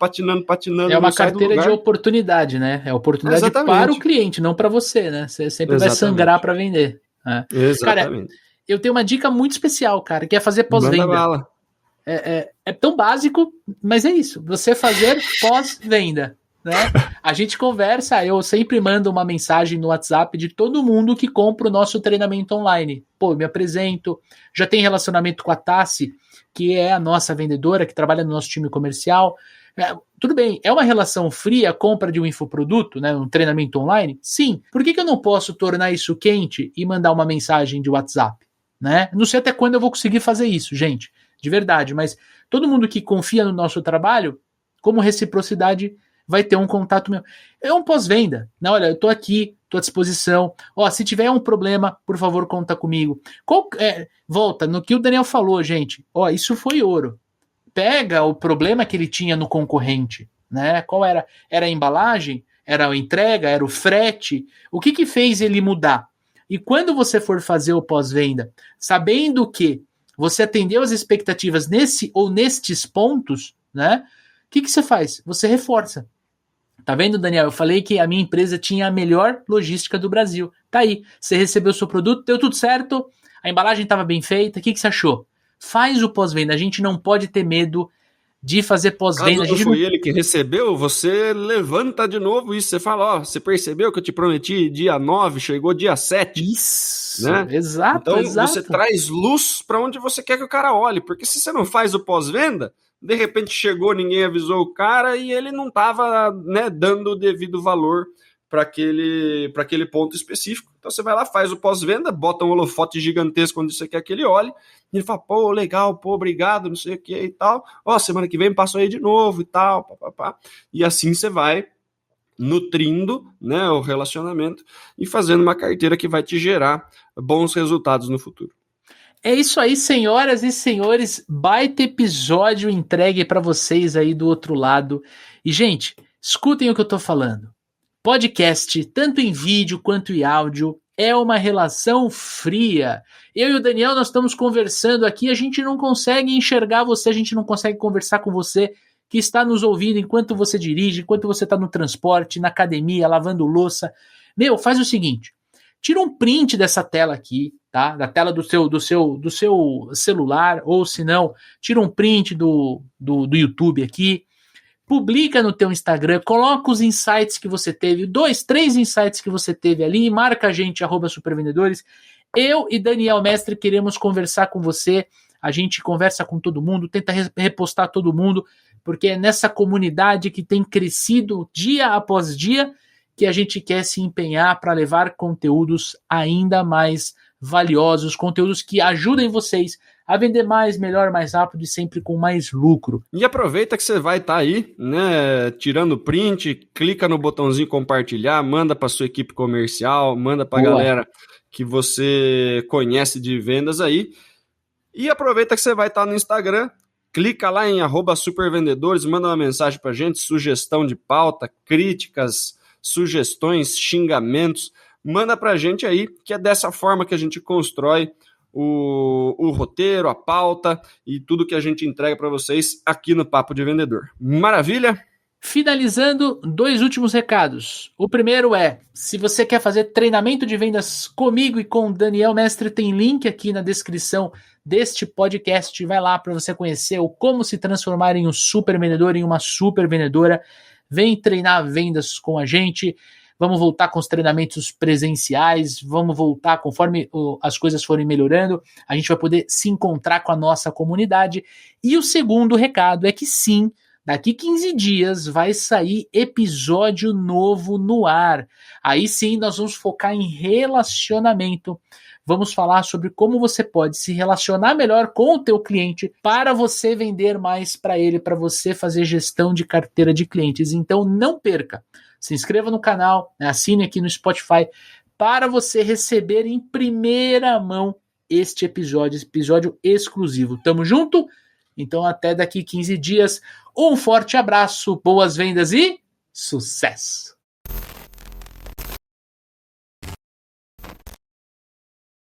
[SPEAKER 1] É uma carteira de oportunidade, né? É oportunidade para o cliente, não para você, né? Você sempre vai sangrar para vender. Né?
[SPEAKER 2] Exatamente.
[SPEAKER 1] Cara, eu tenho uma dica muito especial, cara, que é fazer pós-venda.
[SPEAKER 2] Manda bala.
[SPEAKER 1] É tão básico, mas é isso. Você fazer pós-venda. Né? A gente conversa, eu sempre mando uma mensagem no WhatsApp de todo mundo que compra o nosso treinamento online. Pô, eu me apresento, já tem relacionamento com a Tassi, que é a nossa vendedora, que trabalha no nosso time comercial. Tudo bem, é uma relação fria a compra de um infoproduto, né, um treinamento online? Sim. Por que eu não posso tornar isso quente e mandar uma mensagem de WhatsApp? Né? Não sei até quando eu vou conseguir fazer isso, gente, de verdade, mas todo mundo que confia no nosso trabalho, como reciprocidade, vai ter um contato meu. É um pós-venda. Né? Olha, eu tô aqui, tô à disposição. Ó, se tiver um problema, por favor, conta comigo. Volta no que o Daniel falou, gente. Ó, isso foi ouro. Pega o problema que ele tinha no concorrente. Né? Qual era? Era a embalagem? Era a entrega? Era o frete? O que fez ele mudar? E quando você for fazer o pós-venda, sabendo que você atendeu as expectativas nesse ou nestes pontos, né? O que você faz? Você reforça. Tá vendo, Daniel? Eu falei que a minha empresa tinha a melhor logística do Brasil. Tá aí. Você recebeu o seu produto, deu tudo certo, a embalagem estava bem feita. O que você achou? Faz o pós-venda. A gente não pode ter medo de fazer pós-venda.
[SPEAKER 2] Caso não foi ele que recebeu, você levanta de novo isso. Você fala, ó, você percebeu que eu te prometi dia 9, chegou dia 7?
[SPEAKER 1] Isso,
[SPEAKER 2] né?
[SPEAKER 1] Exato,
[SPEAKER 2] então,
[SPEAKER 1] exato.
[SPEAKER 2] Você traz luz para onde você quer que o cara olhe. Porque se você não faz o pós-venda, de repente chegou, ninguém avisou o cara e ele não estava, né, dando o devido valor para aquele ponto específico. Então você vai lá, faz o pós-venda, bota um holofote gigantesco onde você quer que ele olhe, e ele fala, pô, legal, pô, obrigado, não sei o que e tal. Ó, semana que vem passo aí de novo e tal, papapá. E assim você vai nutrindo, né, o relacionamento e fazendo uma carteira que vai te gerar bons resultados no futuro.
[SPEAKER 1] É isso aí, senhoras e senhores, baita episódio entregue para vocês aí do outro lado. E, gente, escutem o que eu tô falando. Podcast, tanto em vídeo quanto em áudio, é uma relação fria. Eu e o Daniel, nós estamos conversando aqui, a gente não consegue enxergar você, a gente não consegue conversar com você que está nos ouvindo enquanto você dirige, enquanto você está no transporte, na academia, lavando louça. Meu, faz o seguinte, tira um print dessa tela aqui, tá? Da tela do seu celular, ou se não, tira um print do YouTube aqui, publica no teu Instagram, coloca os insights que você teve, 2, 3 insights que você teve ali, marca a gente, @supervendedores. Eu e Daniel Mestre queremos conversar com você, a gente conversa com todo mundo, tenta repostar todo mundo, porque é nessa comunidade que tem crescido dia após dia que a gente quer se empenhar para levar conteúdos ainda mais valiosos, conteúdos que ajudem vocês a vender mais, melhor, mais rápido e sempre com mais lucro.
[SPEAKER 2] E aproveita que você vai estar aí, né, tirando print, clica no botãozinho compartilhar, manda para sua equipe comercial, manda para a galera que você conhece de vendas aí. E aproveita que você vai estar no Instagram, clica lá em @supervendedores, manda uma mensagem para a gente, sugestão de pauta, críticas, sugestões, xingamentos, manda para a gente aí, que é dessa forma que a gente constrói o roteiro, a pauta e tudo que a gente entrega para vocês aqui no Papo de Vendedor. Maravilha?
[SPEAKER 1] Finalizando, 2 últimos recados. O primeiro é, se você quer fazer treinamento de vendas comigo e com o Daniel Mestre, tem link aqui na descrição deste podcast. Vai lá para você conhecer o como se transformar em um super vendedor, em uma super vendedora. Vem treinar vendas com a gente. Vamos voltar com os treinamentos presenciais, vamos voltar conforme as coisas forem melhorando, a gente vai poder se encontrar com a nossa comunidade. E o segundo recado é que sim, daqui 15 dias vai sair episódio novo no ar. Aí sim nós vamos focar em relacionamento. Vamos falar sobre como você pode se relacionar melhor com o teu cliente para você vender mais para ele, para você fazer gestão de carteira de clientes. Então não perca. Se inscreva no canal, assine aqui no Spotify para você receber em primeira mão este episódio exclusivo. Tamo junto? Então até daqui 15 dias. Um forte abraço, boas vendas e sucesso!